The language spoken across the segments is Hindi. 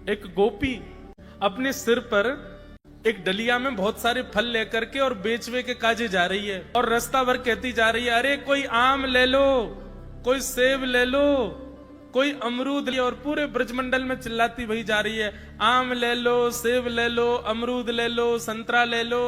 एक गोपी अपने सिर पर एक डलिया में बहुत सारे फल लेकर के और बेचवे के काजे जा रही है और रास्ता भर कहती जा रही है, अरे कोई आम ले लो, कोई सेब ले लो, कोई अमरूद ले, और पूरे ब्रजमंडल में चिल्लाती वही जा रही है, आम ले लो, सेब ले लो, अमरूद ले लो, संतरा ले लो।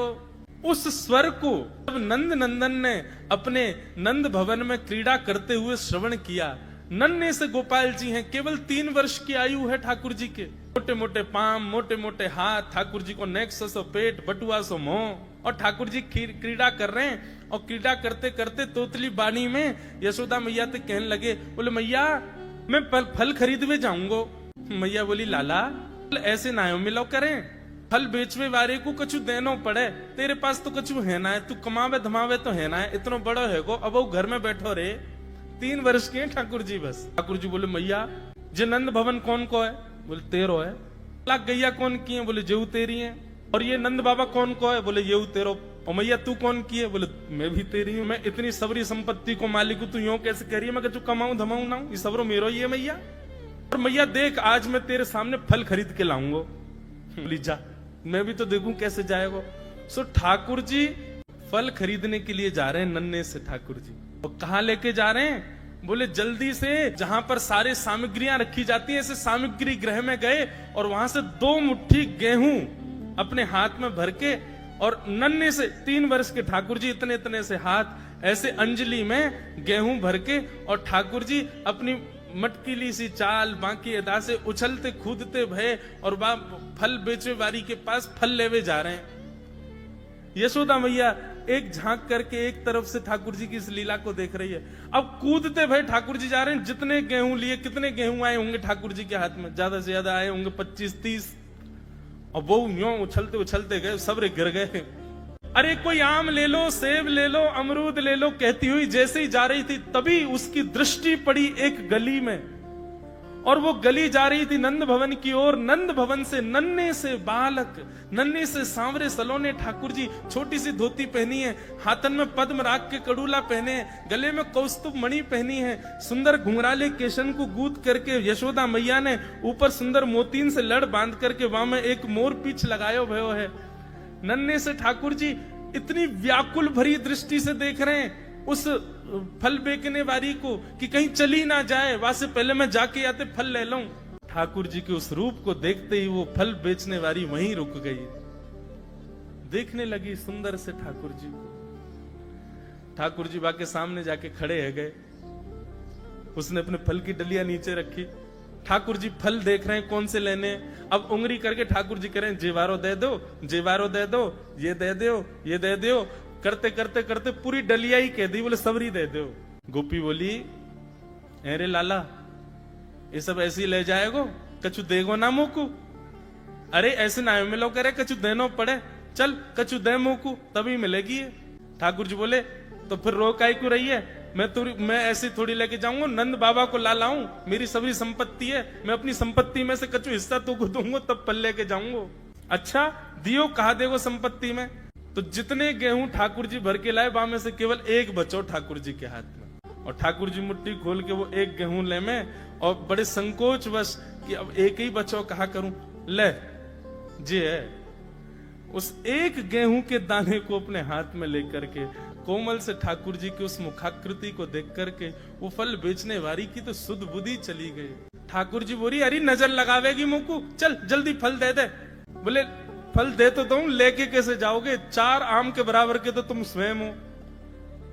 उस स्वर को जब नंद नंदन ने अपने नंद भवन में क्रीड़ा करते हुए श्रवण किया, नन्हे से गोपाल जी हैं, केवल 3 वर्ष की आयु है ठाकुर जी के, मोटे मोटे पाम, मोटे मोटे हाथ, ठाकुर जी को नेक्स सो पेट, बटुआ सो मुंह, और ठाकुर जी क्रीड़ा कर रहे हैं। और क्रीड़ा करते करते तोतली बाणी में यशोदा मैया तक कहने लगे, बोले मैया मैं फल खरीदवे जाऊंगो। मैया बोली, लाला ऐसे ना मिलो करें, फल बेचवे वाले को कछु देनो पड़े, तेरे पास तो कछु है ना है, तू कमावे धमावे तो है ना है, इतना बड़ो है गो, अब वो घर में बैठो रे, 3 वर्ष के ठाकुर जी बस। ठाकुर जी बोले, मैया जे नंद भवन कौन को है? बोले 13 है। लाख गैया कौन की है? बोले जेऊ तेरी है। और ये नंद बाबा कौन को है? बोले येऊ तेरो। और मैया तू कौन की है? बोले मैं भी तेरी हूँ, मैं इतनी सबरी संपत्ति को मालिक हूँ, तू यूं कैसे कह रही है? मैं कछु कमाऊं धमाऊं ना हूं, ये सबरो मेरो ही है मैया। और मैया देख आज मैं तेरे सामने फल खरीद के लाऊंगो। बोली जा, मैं भी तो देखूं कैसे जाएगा। सो ठाकुर जी फल खरीदने के लिए जा रहे हैं नन्हे से ठाकुर जी। और कहाँ लेके जा रहे हैं? बोले जल्दी से जहां पर सारे सामग्रियां रखी जाती हैं, ऐसे सामग्री गृह में गए और वहां से 2 मुट्ठी गेहूं अपने हाथ में भर के, और नन्हे से 3 वर्ष के ठाकुर जी इतने इतने से हाथ ऐसे अंजलि में गेहूं भर के, और ठाकुर जी अपनी मटकीली सी चाल बाकी अदा से उछलते कूदते भय और फल बेचे वाली के पास फल लेवे जा रहे हैं। यशोदा मैया एक झांक करके एक तरफ से ठाकुर जी की इस लीला को देख रही है। अब कूदते भय ठाकुर जी जा रहे हैं, जितने गेहूं लिए, कितने गेहूं आए होंगे ठाकुर जी के हाथ में? ज्यादा से ज्यादा आए होंगे 25-30। और वो यूं उछलते उछलते गए, सब गिर गए। अरे कोई आम ले लो, सेब ले लो, अमरूद ले लो, कहती हुई जैसे ही जा रही थी, तभी उसकी दृष्टि पड़ी एक गली में, और वो गली जा रही थी नंद भवन की ओर। नंद भवन से नन्हे से बालक, नन्हे से सांवरे सलोने ठाकुर जी, छोटी सी धोती पहनी है, हाथन में पद्म राग के कड़ूला पहने हैं, गले में कौस्तुभ मणि पहनी है, सुंदर घुंघराले केशन को गूंथ करके यशोदा मैया ने ऊपर सुंदर मोतीन से लड़ बांध करके वहां में एक मोर पीछ लगायो भयो है। नन्हे से ठाकुर जी इतनी व्याकुल भरी दृष्टि से देख रहे हैं उस फल बेचने वाली को कि कहीं चली ना जाए, वहां से पहले मैं जाके आते फल ले लूं। ठाकुर जी के उस रूप को देखते ही वो फल बेचने वाली वहीं रुक गई, देखने लगी सुंदर से ठाकुर जी को। ठाकुर जी बाके सामने जाके खड़े है गए, उसने अपने फल की डलिया नीचे रखी, ठाकुर जी फल देख रहे हैं कौन से लेने। अब उंगली करके ठाकुर जी कह रहे हैं, जेवारो दे दो, जेवारो दे दो, ये दे दो, ये दे दो, करते करते करते पूरी डलिया ही कह दी, बोले सबरी दे दो। गोपी बोली, अरे लाला ये सब ऐसे ही ले जाएगो, कछु देगो ना मुकू? अरे ऐसे ना मिलो करे, कछु देनो पड़े, चल कछु दे मुकू तभी मिलेगी। ठाकुर जी बोले, तो फिर रो काई को रही है, मैं ऐसे थोड़ी लेके जाऊंगा, नंद बाबा को ला लाऊं, मेरी सभी संपत्ति है, मैं अपनी संपत्ति में से कछु हिस्सा तो को दूंगा तब फल लेके जाऊंगा। अच्छा दियो, कहा देगो संपत्ति में? तो जितने गेहूं ठाकुर जी भर के लाए, वहां में से केवल एक बचो ठाकुर जी के हाथ में। और ठाकुर जी मुट्ठी खोल के वो एक गेहूं ले में, और बड़े संकोच वश कि अब एक ही बचो, कहा करूं, ले जी है। उस एक गेहूं के दाने को अपने हाथ में लेकर के कोमल से ठाकुर जी की उस मुखाकृति को देख करके वो फल बेचने वाली की तो सुध बुद्धि चली गई। ठाकुर जी बोली, अरे नजर लगावेगी मुकू, चल जल्दी फल दे दे। बोले फल दे तो दूं, लेके कैसे जाओगे? 4 आम के बराबर के तो तुम स्वयं हो,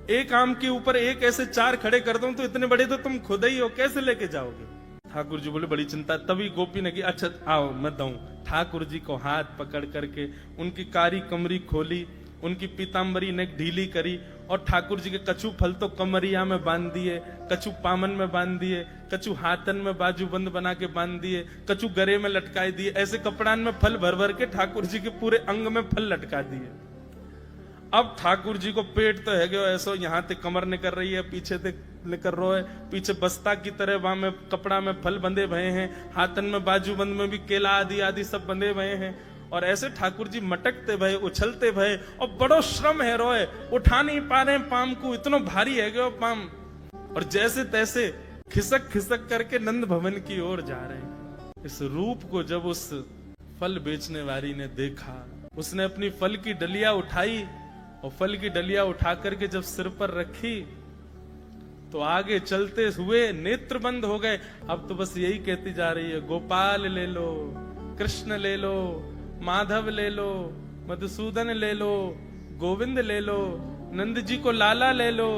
एक आम के ऊपर एक ऐसे 4 खड़े कर दूं तो इतने बड़े तो तुम खुद ही हो, कैसे लेके जाओगे? ठाकुर जी बोले बड़ी चिंता। तभी गोपी ने की, अच्छा आओ मैं दूं। ठाकुर जी को हाथ पकड़ करके उनकी कारी कमरी खोली, उनकी पीताम्बरी ने ढीली करी, और ठाकुर जी के कछु फल तो कमरिया में बांध दिए, कछु पामन में बांध दिए, कछु हाथन में बाजूबंद बना के बांध दिए, कछु गरे में लटकाए दिए, ऐसे कपड़ान में फल भर भर के ठाकुर जी के पूरे अंग में फल लटका दिए। अब ठाकुर जी को पेट तो है गयो ऐसो, यहाँ ते कमर निकल रही है, पीछे ते निकल रहा है, पीछे बस्ता की तरह वहां में कपड़ा में फल बंधे भये हैं, हाथन में बाजूबंद में भी केला आदि आदि सब बंधे भये हैं। और ऐसे ठाकुर जी मटकते भये, उछलते भये, और बड़ो श्रम है रोए, उठा नहीं पा रहे पाम को, इतना भारी है गयो पाम। और जैसे तैसे खिसक खिसक करके नंद भवन की ओर जा रहे हैं। इस रूप को जब उस फल बेचने वाली ने देखा, उसने अपनी फल की डलिया उठाई और फल की डलिया उठा करके जब सिर पर रखी तो आगे चलते हुए नेत्र बंद हो गए। अब तो बस यही कहती जा रही है, गोपाल ले लो, कृष्ण ले लो, माधव ले लो, मधुसूदन ले लो, गोविंद ले लो, नंद जी को लाला ले लो।